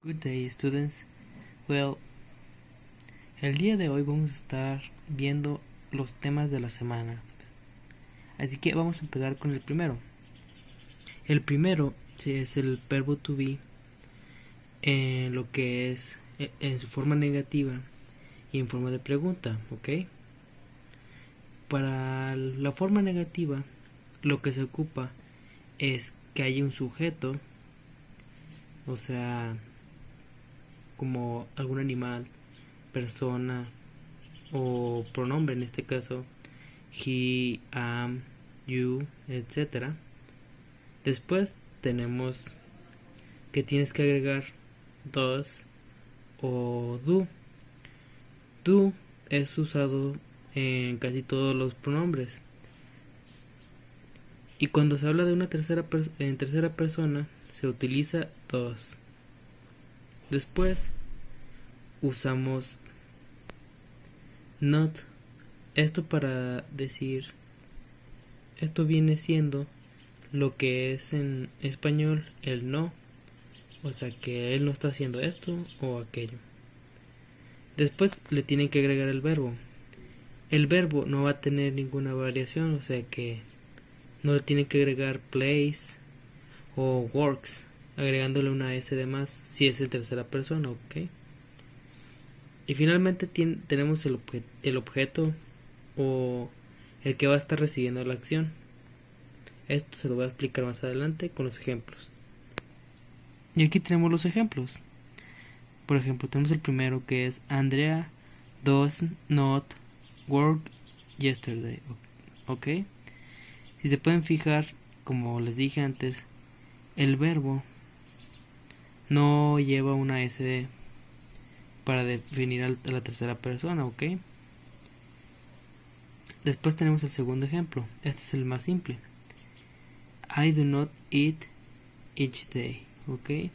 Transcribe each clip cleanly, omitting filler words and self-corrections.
Good day, students. Well, el día de hoy vamos a estar viendo los temas de la semana. Así que vamos a empezar con el primero. El primero es el verbo to be en lo que es en su forma negativa y en forma de pregunta, ¿ok? Para la forma negativa, lo que se ocupa es que haya un sujeto, o sea, como algún animal, persona o pronombre, en este caso he, am, you, etcétera. Después tenemos que tienes que agregar does o do. Do es usado en casi todos los pronombres, y cuando se habla de una en tercera persona se utiliza does. Después usamos not. Esto para decir, esto viene siendo lo que es en español el no, o sea que él no está haciendo esto o aquello. Después le tienen que agregar el verbo. El verbo no va a tener ninguna variación, o sea que no le tienen que agregar plays o works, agregándole una s de más si es en tercera persona, ok. Y finalmente tenemos el objeto o el que va a estar recibiendo la acción. Esto se lo voy a explicar más adelante con los ejemplos. Y aquí tenemos los ejemplos. Por ejemplo, tenemos el primero que es Andrea does not work yesterday. ¿Ok? Si se pueden fijar, como les dije antes, el verbo no lleva una S para definir a la tercera persona, ¿ok? Después tenemos el segundo ejemplo. Este es el más simple. I do not eat each day, ¿ok?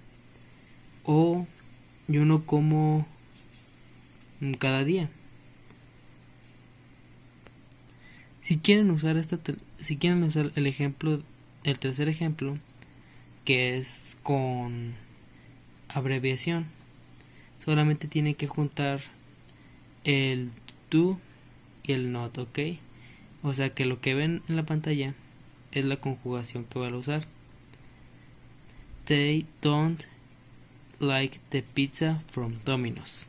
O yo no como cada día. Si quieren usar el ejemplo, el tercer ejemplo, que es con abreviación, solamente tienen que juntar el do y el not, ¿ok? O sea que lo que ven en la pantalla es la conjugación que van a usar. They don't like the pizza from Domino's,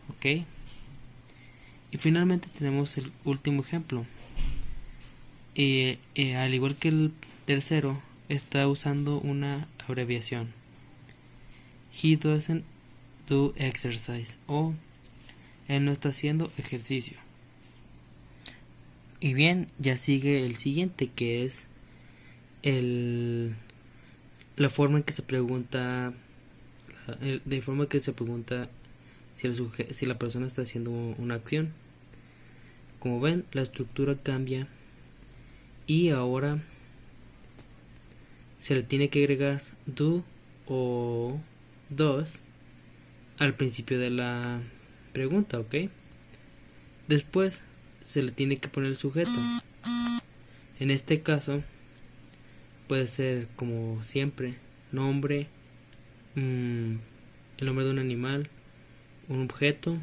¿ok? Y finalmente tenemos el último ejemplo. Al igual que el tercero, está usando una abreviación. He doesn't do exercise, o él no está haciendo ejercicio. Y bien, ya sigue el siguiente, que es la forma en que se pregunta, de forma que se pregunta si la persona está haciendo una acción. Como ven, la estructura cambia y ahora se le tiene que agregar do o does al principio de la pregunta, ¿ok? Después se le tiene que poner el sujeto. En este caso puede ser, como siempre, nombre, el nombre de un animal, un objeto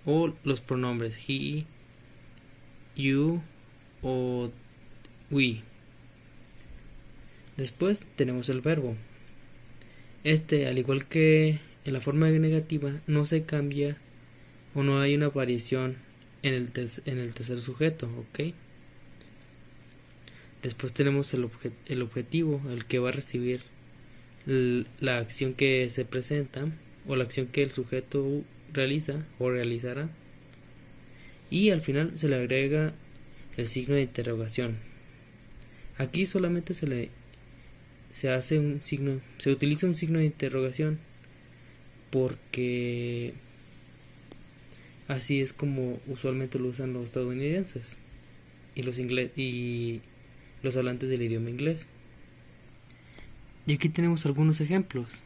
o los pronombres he, you o we. Después tenemos el verbo. Al igual que en la forma negativa, no se cambia o no hay una variación en el tercer sujeto, ¿ok? Después tenemos el objetivo, el que va a recibir la acción que se presenta o la acción que el sujeto realiza o realizará. Y al final se le agrega el signo de interrogación. Aquí solamente se hace un signo, se utiliza un signo de interrogación porque así es como usualmente lo usan los estadounidenses y los hablantes del idioma inglés. Y aquí tenemos algunos ejemplos.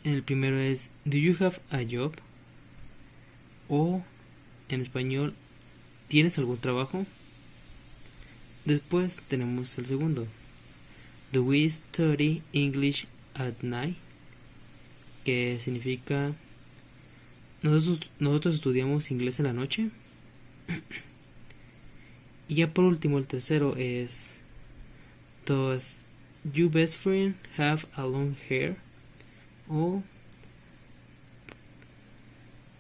El primero es Do you have a job? O en español, ¿tienes algún trabajo? Después tenemos el segundo. Do we study English at night, que significa nosotros estudiamos inglés en la noche. Y ya por último, el tercero es: does your best friend have a long hair? O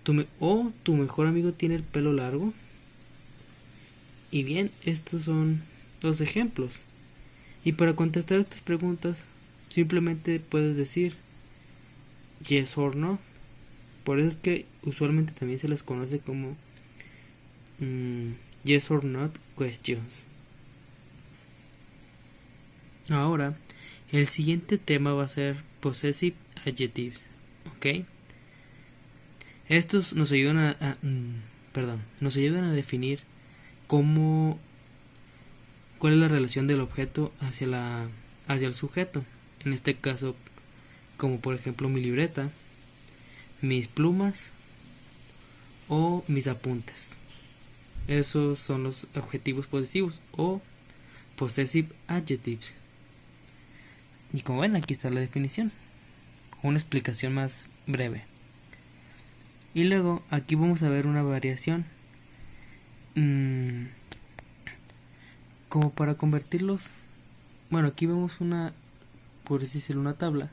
tu mejor amigo tiene el pelo largo. Y bien, estos son los ejemplos. Y para contestar estas preguntas, simplemente puedes decir yes or no. Por eso es que usualmente también se les conoce como yes or not questions. Ahora, el siguiente tema va a ser possessive adjectives, ¿ok? Estos nos ayudan nos ayudan a definir cuál es la relación del objeto hacia el sujeto. En este caso, como por ejemplo mi libreta, mis plumas o mis apuntes. Esos son los adjetivos posesivos o possessive adjectives. Y como ven, aquí está la definición, una explicación más breve. Y luego aquí vamos a ver una variación, como para convertirlos. Bueno, aquí vemos por así decirlo, una tabla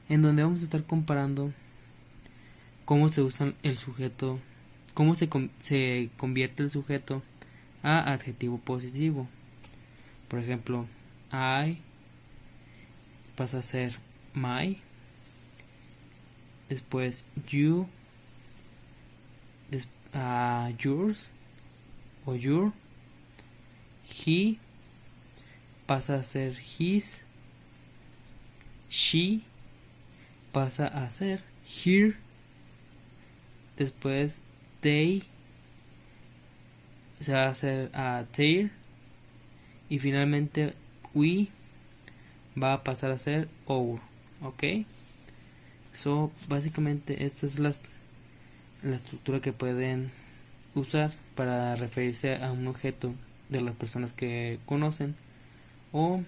en donde vamos a estar comparando cómo se usa el sujeto, cómo se convierte el sujeto a adjetivo posesivo. Por ejemplo, I pasa a ser my, después you, yours o your, he pasa a ser his, she pasa a ser her, después they se va a hacer their, y finalmente we va a pasar a ser our. Ok, so básicamente esta es la estructura que pueden usar para referirse a un objeto de las personas que conocen, o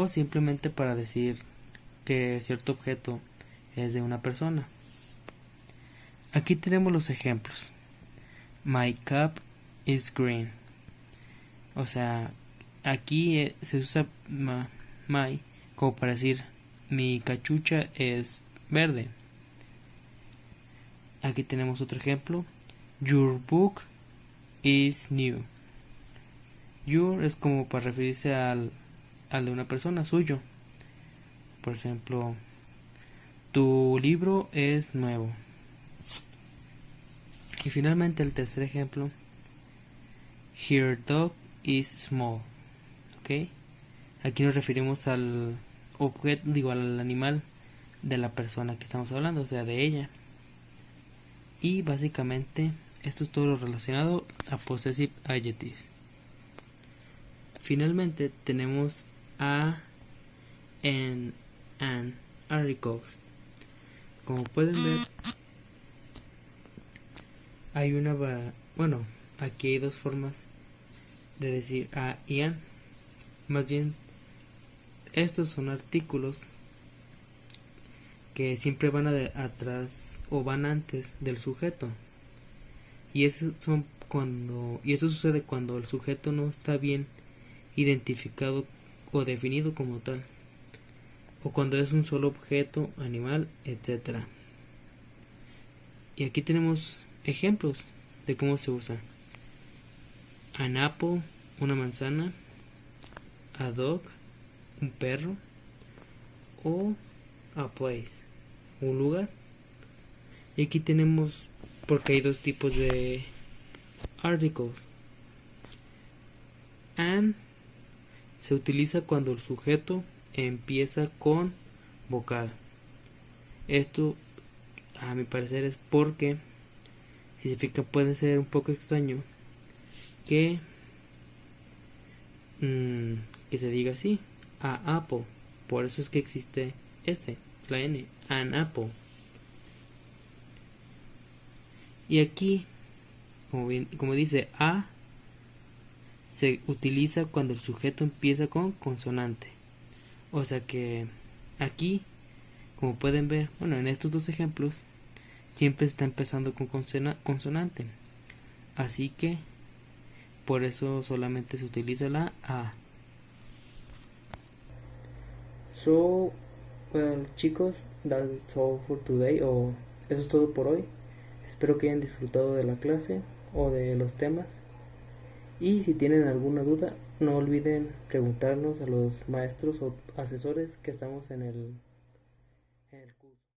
simplemente para decir que cierto objeto es de una persona. Aquí tenemos los ejemplos. My cup is green. O sea, aquí se usa my como para decir mi cachucha es verde. Aquí tenemos otro ejemplo. Your book is new. Your es como para referirse al de una persona, suyo. Por ejemplo, tu libro es nuevo. Y finalmente el tercer ejemplo. Her dog is small. Ok, aquí nos referimos al objeto, al animal de la persona que estamos hablando, o sea, de ella. Y básicamente esto es todo lo relacionado a possessive adjectives. Finalmente tenemos a, en, and, articles. Como pueden ver, hay aquí hay dos formas de decir a y an. Más bien, estos son artículos que siempre van atrás o van antes del sujeto. Y eso sucede cuando el sujeto no está bien identificado o definido como tal, o cuando es un solo objeto, animal, etc. Y aquí tenemos ejemplos de cómo se usa. An apple, una manzana. A dog, un perro. O a place, un lugar. Y aquí tenemos, porque hay dos tipos de articles. An se utiliza cuando el sujeto empieza con vocal. Esto, a mi parecer, es porque significa, puede ser un poco extraño que se diga así, a apple. Por eso es que existe la n, an apple. Y aquí, como dice a, se utiliza cuando el sujeto empieza con consonante. O sea que aquí, como pueden ver, bueno, en estos dos ejemplos, siempre está empezando con consonante. Así que por eso solamente se utiliza la A. So, well, chicos, that's all for today. O eso es todo por hoy. Espero que hayan disfrutado de la clase o de los temas. Y si tienen alguna duda, no olviden preguntarnos a los maestros o asesores que estamos en el